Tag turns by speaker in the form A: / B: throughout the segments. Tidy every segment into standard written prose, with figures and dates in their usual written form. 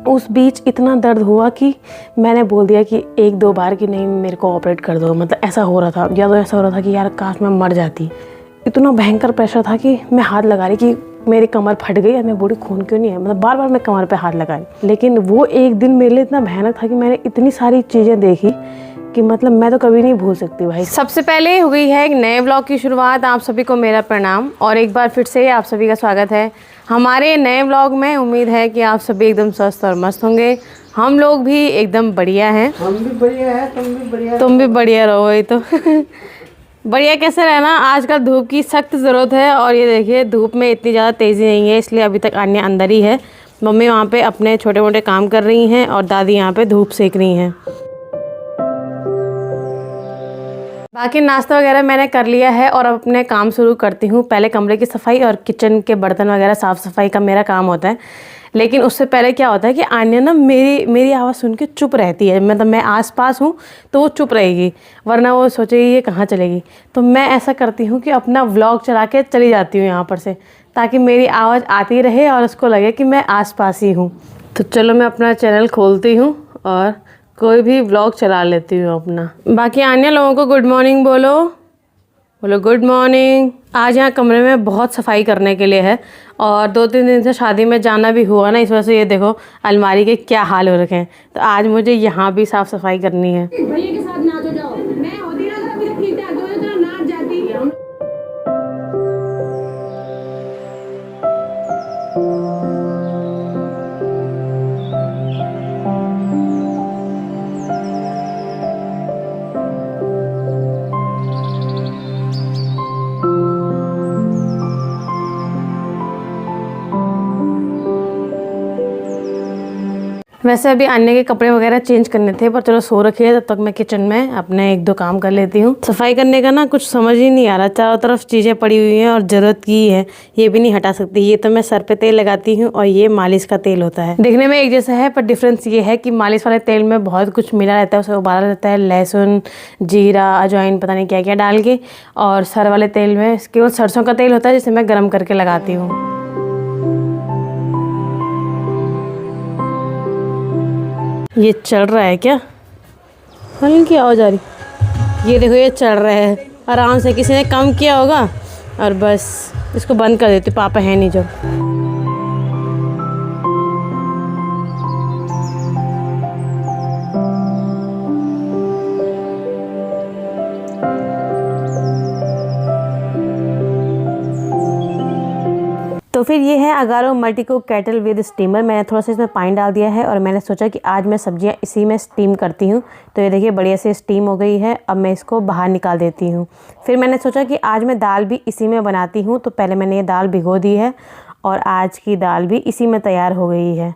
A: उस बीच इतना दर्द हुआ कि मैंने बोल दिया कि 1-2 बार कि नहीं मेरे को ऑपरेट कर दो। मतलब ऐसा हो रहा था, या तो ऐसा हो रहा था कि यार काश मैं मर जाती। इतना भयंकर प्रेशर था कि मैं हाथ लगा रही कि मेरी कमर फट गई है, मैं बॉडी खून क्यों नहीं है। मतलब बार बार मैं कमर पे हाथ लगाई। लेकिन वो एक दिन मेरे लिए इतना भयानक था कि मैंने इतनी सारी चीज़ें देखी कि मतलब मैं तो कभी नहीं भूल सकती भाई। सबसे पहले हो गई है एक नए व्लॉग की शुरुआत। आप सभी को मेरा प्रणाम और एक बार फिर से आप सभी का स्वागत है हमारे नए व्लॉग में। उम्मीद है कि आप सभी एकदम स्वस्थ और मस्त होंगे। हम लोग भी एकदम बढ़िया हैं।
B: हम भी बढ़िया है,
A: तुम भी बढ़िया रहो। वही तो बढ़िया कैसे रहना, आजकल धूप की सख्त ज़रूरत है। और ये देखिए धूप में इतनी ज़्यादा तेज़ी नहीं है, इसलिए अभी तक आन्या अंदर ही है। मम्मी वहाँ पे अपने छोटे मोटे काम कर रही हैं और दादी यहाँ पे धूप सेक रही हैं। बाकी नाश्ता वगैरह मैंने कर लिया है और अब अपने काम शुरू करती हूँ। पहले कमरे की सफाई और किचन के बर्तन वगैरह साफ़ सफाई का मेरा काम होता है। लेकिन उससे पहले क्या होता है कि आन्या ना मेरी आवाज़ सुन के चुप रहती है। मतलब मैं आसपास हूँ तो वो चुप रहेगी, वरना वो सोचेगी ये कहाँ चलेगी। तो मैं ऐसा करती हूँ कि अपना व्लॉग चला के चली जाती हूँ यहाँ पर से, ताकि मेरी आवाज़ आती रहे और उसको लगे कि मैं आसपास ही हूँ। तो चलो मैं अपना चैनल खोलती हूँ और कोई भी व्लॉग चला लेती हूँ अपना। बाकी आन्या लोगों को गुड मॉर्निंग बोलो गुड मॉर्निंग। आज यहाँ कमरे में बहुत सफाई करने के लिए है और 2-3 दिन से शादी में जाना भी हुआ ना, इस वजह से ये देखो अलमारी के क्या हाल हो रखे हैं। तो आज मुझे यहाँ भी साफ़ सफाई करनी है।
C: भैया के साथ नाच हो जाओ। मैं होती ना तो अभी तक ठीक ठाक हो तो नाच जाती।
A: वैसे अभी आने के कपड़े वगैरह चेंज करने थे, पर चलो सो रखी है, तब तक मैं किचन में अपने 1-2 काम कर लेती हूँ। सफाई करने का ना कुछ समझ ही नहीं आ रहा, चारों तरफ चीज़ें पड़ी हुई हैं और ज़रूरत की है, ये भी नहीं हटा सकती। ये तो मैं सर पे तेल लगाती हूँ और ये मालिश का तेल होता है। देखने में एक जैसा है, पर डिफरेंस ये है कि मालिश वाले तेल में बहुत कुछ मिला रहता है, उसे उबाला रहता है, लहसुन, जीरा, अजवाइन, पता नहीं क्या क्या डाल के। और सर वाले तेल में केवल सरसों का तेल होता है, जिसे मैं गर्म करके लगाती हूँ। ये चल रहा है क्या? हल्की आवाज आ रही। ये देखो ये चल रहा है आराम से, किसी ने कम किया होगा और बस इसको बंद कर देती। पापा है नहीं जो। तो फिर ये है Agaro multi cook kettle with steamer. मैंने थोड़ा सा इसमें पानी डाल दिया है और मैंने सोचा कि आज मैं सब्जियां इसी में स्टीम करती हूँ। तो ये देखिए बढ़िया से स्टीम हो गई है। अब मैं इसको बाहर निकाल देती हूँ। फिर मैंने सोचा कि आज मैं दाल भी इसी में बनाती हूँ। तो पहले मैंने ये दाल भिगो दी है और आज की दाल भी इसी में तैयार हो गई है।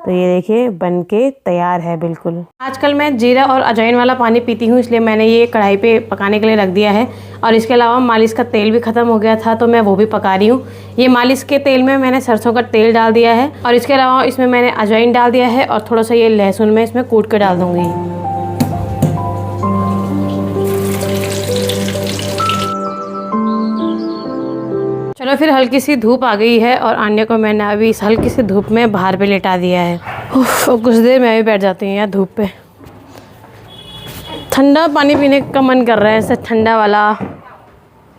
A: तो ये देखिए बन के तैयार है बिल्कुल। आजकल मैं जीरा और अजवाइन वाला पानी पीती हूँ, इसलिए मैंने ये कढ़ाई पे पकाने के लिए रख दिया है। और इसके अलावा मालिश का तेल भी ख़त्म हो गया था, तो मैं वो भी पका रही हूँ। ये मालिश के तेल में मैंने सरसों का तेल डाल दिया है और इसके अलावा इसमें मैंने अजवाइन डाल दिया है और थोड़ा सा ये लहसुन मैं इसमें कूट के डाल दूँगी। चलो फिर हल्की सी धूप आ गई है और आन्या को मैंने अभी इस हल्की सी धूप में बाहर पे लेटा दिया है। और कुछ देर मैं भी बैठ जाती हूँ यार धूप पे। ठंडा पानी पीने का मन कर रहा है, ऐसे ठंडा वाला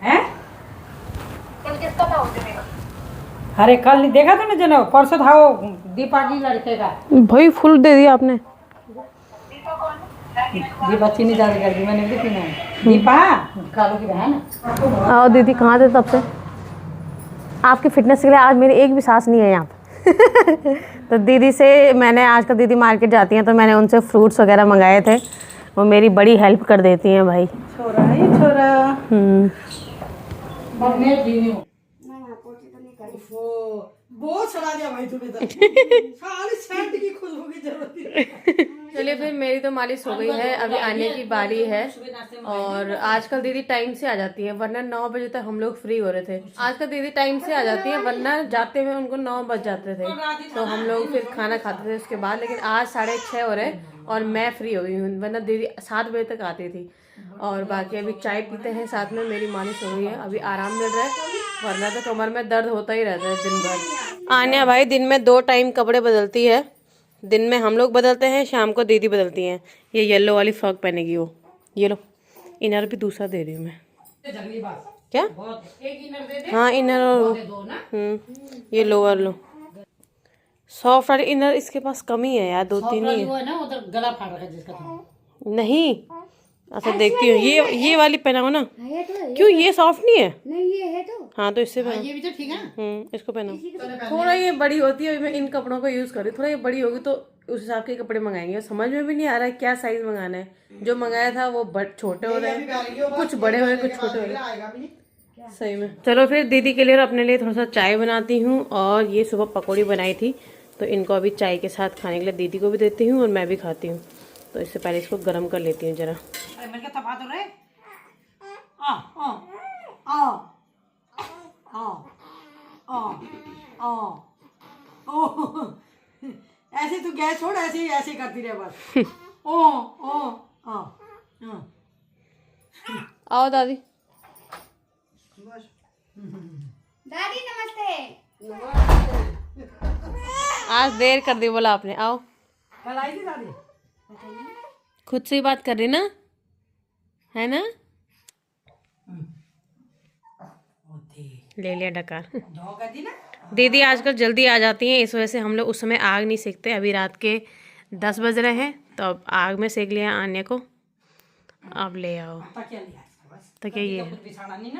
B: है। अरे कल नहीं देखा तूने जनो, परसों था वो दीपा की लड़के का।
A: भाई फुल दे दिया आपने।
B: दीपा चीनी ज्यादा कर दी मैंने भी पीना है। दीपा कालू की बहन।
A: आओ दीदी कहाँ थे तब से? आपकी फिटनेस के लिए आज मेरी एक भी सांस नहीं है यहाँ पे। तो दीदी से मैंने आजकल दीदी मार्केट जाती हैं तो मैंने उनसे फ्रूट्स वगैरह मंगाए थे। वो मेरी बड़ी हेल्प कर देती हैं भाई।
B: छोरा है ये छोरा। मैं जीनी हूँ। बहुत सड़ा दिया भाई तूने तो। साली सेंट की खुशबू की जरूरत है।
A: चलिए फिर मेरी तो मालिश हो गई है, अभी आने की बारी है। और आजकल दीदी टाइम से आ जाती है, वरना 9 बजे तक हम लोग फ्री हो रहे थे। आजकल दीदी टाइम से आ जाती है, वरना जाते हुए उनको 9 बज जाते थे। तो हम लोग फिर खाना खाते थे उसके बाद। लेकिन आज 6:30 हो रहे और मैं फ्री हो गई हूँ, वरना दीदी 7 बजे तक आती थी। और बाकी अभी चाय पीते हैं साथ में। मेरी मालिश हो गई है, अभी आराम मिल रहा है, वरना तो कमर में दर्द होता ही रहता है दिन भर। आन्या भाई दिन में 2 टाइम कपड़े बदलती है दिन में हम लोग बदलते हैं, शाम को दीदी बदलती हैं। ये येलो वाली फ्रॉक पहनेगी वो। ये लो, इनर भी दूसरा दे रही हूँ मैं।
B: जंगली बात
A: क्या?
B: बहुत, एक इनर दे दे।
A: हाँ इनर और
B: दे दो ना।
A: ये लोअर लो। सॉफ्ट वाली इनर इसके पास कम ही है यार, 2-3 ही है।
B: वो है ना उधर गला फाड़ रखा है जिसका तुम।
A: नहीं, अच्छा देखती हूँ। ये वाली पहनाओ ना। क्यों, ये सॉफ्ट नहीं है?
C: नहीं ये है तो।
A: हाँ तो इससे पहनाओ।
B: ये भी तो ठीक है।
A: इसको पहनाओ। थोड़ा ये बड़ी होती है, मैं इन कपड़ों को यूज कर रही हूँ। थोड़ा ये बड़ी होगी तो उस हिसाब के कपड़े मंगाएंगे। समझ में भी नहीं आ रहा है क्या साइज मंगाना है। जो मंगाया था वो छोटे हो रहे हैं, कुछ बड़े हो रहे हैं, कुछ छोटे हो रहे हैं। सही में। चलो फिर दीदी के लिए और अपने लिए थोड़ा सा चाय बनाती हूँ। और ये सुबह पकौड़ी बनाई थी तो इनको अभी चाय के साथ खाने के लिए दीदी को भी देती हूँ और मैं भी खाती हूँ। तो इससे पहले इसको गर्म कर लेती हूँ जरा।
B: अरे मेरे को तपा दो रे। आ आ आ आ आ आ ओ, ऐसे तू गैस छोड़, ऐसे ही करती रहे बस। ओ ओ आ
A: आओ दादी।
C: दादी नमस्ते।
A: आज देर कर दी बोला आपने। आओ,
B: कल आई थी दादी।
A: खुद से ही बात कर रही ना, है ना? ले लिया डकार।
B: दी ना।
A: दीदी आजकल जल्दी आ जाती हैं, इस वजह से हम लोग उस समय आग नहीं सेकते। अभी रात के 10 बज रहे हैं तो अब आग में सेक लिया आने को। अब ले आओ
B: तकिया लिया इसका बस।
A: तकिया। ये
B: कुछ बिछाना नहीं ना।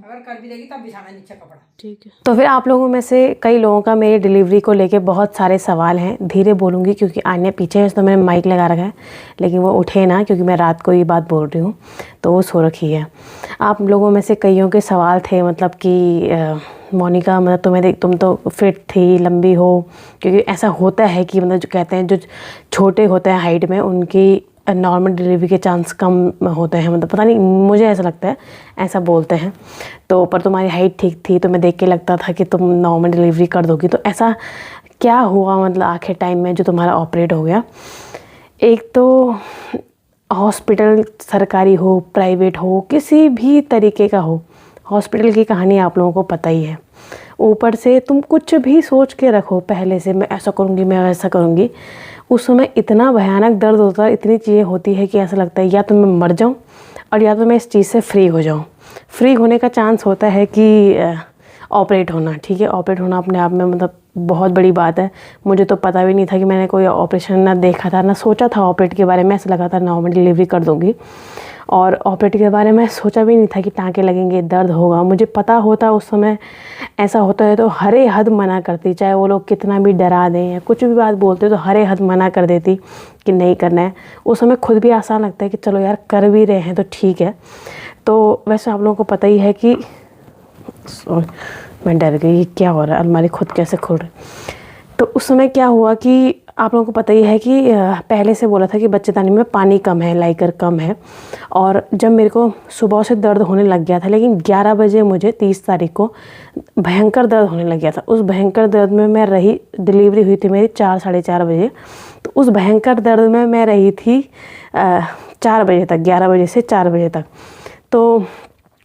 B: अगर कर भी देगी तब बिछाना नीचे कपड़ा।
A: ठीक है। तो फिर आप लोगों में से कई लोगों का मेरी डिलीवरी को लेके बहुत सारे सवाल हैं। धीरे बोलूँगी क्योंकि आन्या पीछे है तो मैंने माइक लगा रखा है, लेकिन वो उठे ना क्योंकि मैं रात को ये बात बोल रही हूँ तो वो सो रखी है। आप लोगों में से कईयों के सवाल थे, मतलब कि मोनिका मतलब तुम तो फिट थी, लंबी हो। क्योंकि ऐसा होता है कि मतलब जो कहते हैं जो छोटे होते हैं हाइट में उनकी नॉर्मल डिलीवरी के चांस कम होते हैं। मतलब पता नहीं, मुझे ऐसा लगता है, ऐसा बोलते हैं। तो पर तुम्हारी हाइट ठीक थी तो मैं देख के लगता था कि तुम नॉर्मल डिलीवरी कर दोगी। तो ऐसा क्या हुआ मतलब आखिर टाइम में जो तुम्हारा ऑपरेट हो गया? एक तो हॉस्पिटल सरकारी हो, प्राइवेट हो, किसी भी तरीके का हो, हॉस्पिटल की कहानी आप लोगों को पता ही है। ऊपर से तुम कुछ भी सोच के रखो पहले से, मैं ऐसा करूँगी, मैं वैसा करूँगी, उस समय इतना भयानक दर्द होता है, इतनी चीज़ें होती है कि ऐसा लगता है या तो मैं मर जाऊँ और या तो मैं इस चीज़ से फ्री हो जाऊँ। फ्री होने का चांस होता है कि ऑपरेट होना। ठीक है, ऑपरेट होना अपने आप में मतलब बहुत बड़ी बात है। मुझे तो पता भी नहीं था कि मैंने कोई ऑपरेशन ना देखा था ना सोचा था ऑपरेट के बारे में। ऐसा लगा था नॉर्मल डिलीवरी कर दूँगी, और ऑपरेट के बारे में सोचा भी नहीं था कि टाँके लगेंगे, दर्द होगा। मुझे पता होता उस समय ऐसा होता है तो हरे हद मना करती, चाहे वो लोग कितना भी डरा दें या कुछ भी बात बोलते तो हरे हद मना कर देती कि नहीं करना है। उस समय खुद भी आसान लगता है कि चलो यार कर भी रहे हैं तो ठीक है। तो वैसे आप लोगों को पता ही है कि मैं डर गई, क्या हो रहा है, अलमारी खुद कैसे खुल रही। तो उस समय क्या हुआ कि आप लोगों को पता ही है कि पहले से बोला था कि बच्चेदानी में पानी कम है, लाइकर कम है। और जब मेरे को सुबह से दर्द होने लग गया था, लेकिन 11 बजे मुझे 30 तारीख को भयंकर दर्द होने लग गया था। उस भयंकर दर्द में मैं रही, डिलीवरी हुई थी मेरी 4 साढ़े 4 बजे। तो उस भयंकर दर्द में मैं रही थी 4 बजे तक, 11 बजे से 4 बजे तक। तो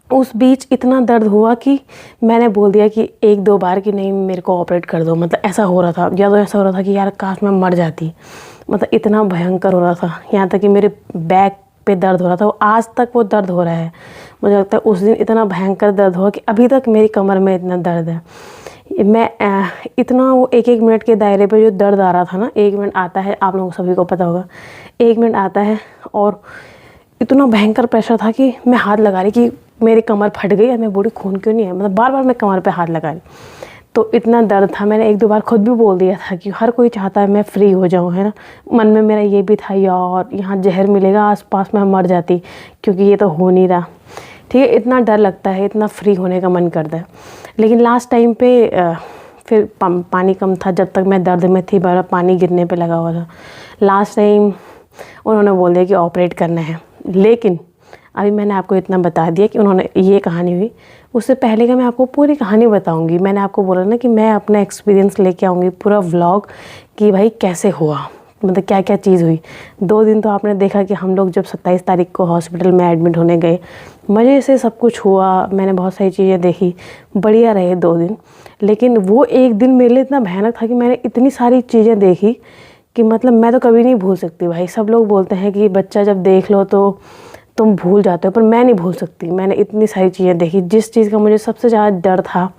A: उस बीच इतना दर्द हुआ कि मैंने बोल दिया कि 1-2 बार कि नहीं मेरे को ऑपरेट कर दो। मतलब ऐसा हो रहा था, या तो ऐसा हो रहा था कि यार काश मैं मर जाती। मतलब इतना भयंकर हो रहा था, यहाँ तक कि मेरे बैक पे दर्द हो रहा था। आज तक वो दर्द हो रहा है। मुझे लगता है उस दिन इतना भयंकर दर्द हुआ कि अभी तक मेरी कमर में इतना दर्द है। मैं इतना वो 1-1 मिनट के दायरे पे जो दर्द आ रहा था ना, 1 मिनट आता है, आप लोगों सभी को पता होगा, 1 मिनट आता है और इतना भयंकर प्रेशर था कि मैं हाथ लगा रही कि मेरी कमर फट गई है, मैं बोली खून क्यों नहीं है। मतलब बार बार मैं कमर पे हाथ लगा रही। तो इतना दर्द था, मैंने 1-2 बार खुद भी बोल दिया था कि हर कोई चाहता है मैं फ्री हो जाऊँ, है ना। मन में मेरा ये भी था यार यहाँ जहर मिलेगा आसपास में मर जाती, क्योंकि ये तो हो नहीं रहा। ठीक है, इतना डर लगता है, इतना फ्री होने का मन करता है। लेकिन लास्ट टाइम पे फिर पानी कम था, जब तक मैं दर्द में थी मेरा पानी गिरने पे लगा हुआ था। लास्ट टाइम उन्होंने बोल दिया कि ऑपरेट करना है। लेकिन अभी मैंने आपको इतना बता दिया कि उन्होंने ये कहानी हुई। उससे पहले का मैं आपको पूरी कहानी बताऊंगी। मैंने आपको बोला ना कि मैं अपना एक्सपीरियंस लेके आऊँगी, पूरा व्लॉग कि भाई कैसे हुआ, मतलब क्या क्या चीज़ हुई। 2 दिन तो आपने देखा कि हम लोग जब 27 तारीख को हॉस्पिटल में एडमिट होने गए, मज़े से सब कुछ हुआ, मैंने बहुत सारी चीज़ें देखी, बढ़िया रहे 2 दिन। लेकिन वो एक दिन मेरे लिए इतना भयानक था कि मैंने इतनी सारी चीज़ें देखी कि मतलब मैं तो कभी नहीं भूल सकती भाई। सब लोग बोलते हैं कि बच्चा जब देख लो तो तुम भूल जाते हो, पर मैं नहीं भूल सकती। मैंने इतनी सारी चीज़ें देखी, जिस चीज़ का मुझे सबसे ज़्यादा डर था,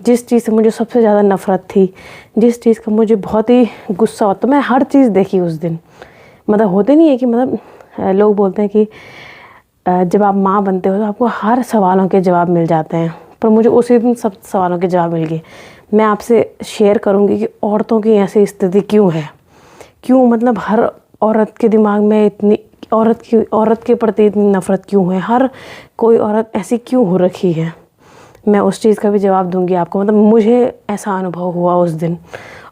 A: जिस चीज़ से मुझे सबसे ज़्यादा नफ़रत थी, जिस चीज़ का मुझे बहुत ही गुस्सा होता, मैं हर चीज़ देखी उस दिन। मतलब होते नहीं है कि मतलब लोग बोलते हैं कि जब आप माँ बनते हो तो आपको हर सवालों के जवाब मिल जाते हैं, पर मुझे उसी दिन सब सवालों के जवाब मिल गए। मैं आपसे शेयर करूँगी कि औरतों की ऐसी स्थिति क्यों है, क्यों मतलब हर औरत के दिमाग में इतनी औरत के प्रति इतनी नफ़रत क्यों है, हर कोई औरत ऐसी क्यों हो रखी है। मैं उस चीज़ का भी जवाब दूंगी आपको। मतलब मुझे ऐसा अनुभव हुआ उस दिन,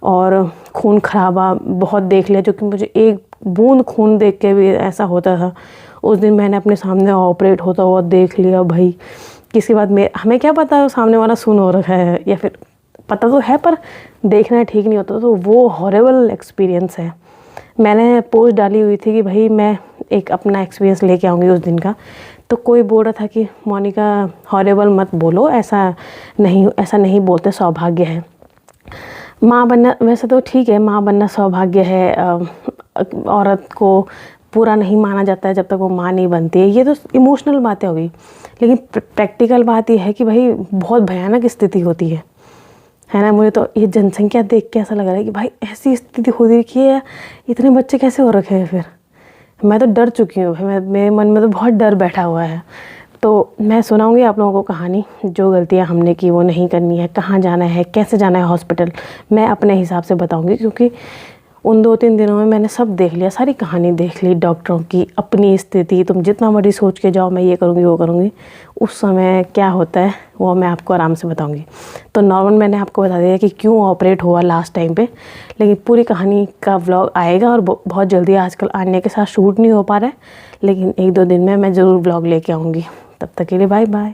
A: और खून खराबा बहुत देख लिया, जो कि मुझे एक बूंद खून देख के भी ऐसा होता था। उस दिन मैंने अपने सामने ऑपरेट होता हुआ देख लिया भाई। किसके बाद में हमें क्या पता सामने वाला सुन हो रखा है, या फिर पता तो है पर देखना ठीक नहीं होता। तो वो हॉरेबल एक्सपीरियंस है। मैंने पोस्ट डाली हुई थी कि भाई मैं एक अपना एक्सपीरियंस लेके आऊँगी उस दिन का। तो कोई बोल रहा था कि मोनिका हॉरेबल मत बोलो, ऐसा नहीं बोलते, सौभाग्य है माँ बनना। वैसे तो ठीक है, माँ बनना सौभाग्य है, औरत को पूरा नहीं माना जाता है जब तक वो माँ नहीं बनती है। ये तो इमोशनल बातें हो गई, लेकिन प्रैक्टिकल बात ये है कि भाई बहुत भयानक स्थिति होती है ना। मुझे तो ये जनसंख्या देख के ऐसा लग रहा है कि भाई ऐसी स्थिति हो रही है, इतने बच्चे कैसे हो रखे हैं। फिर मैं तो डर चुकी हूँ भाई, मेरे मन में तो बहुत डर बैठा हुआ है। तो मैं सुनाऊंगी आप लोगों को कहानी, जो गलतियाँ हमने की वो नहीं करनी है, कहाँ जाना है, कैसे जाना है हॉस्पिटल, मैं अपने हिसाब से बताऊंगी। क्योंकि उन 2-3 दिनों में मैंने सब देख लिया, सारी कहानी देख ली, डॉक्टरों की, अपनी स्थिति। तुम जितना मर्जी सोच के जाओ मैं ये करूँगी वो करूँगी, उस समय क्या होता है वो मैं आपको आराम से बताऊँगी। तो नॉर्मल मैंने आपको बता दिया कि क्यों ऑपरेट हुआ लास्ट टाइम पे, लेकिन पूरी कहानी का व्लॉग आएगा और बहुत जल्दी। आजकल आन्या के साथ शूट नहीं हो पा रहा है, लेकिन 1-2 दिन में मैं ज़रूर व्लॉग लेके आऊँगी। तब तक के लिए बाय बाय।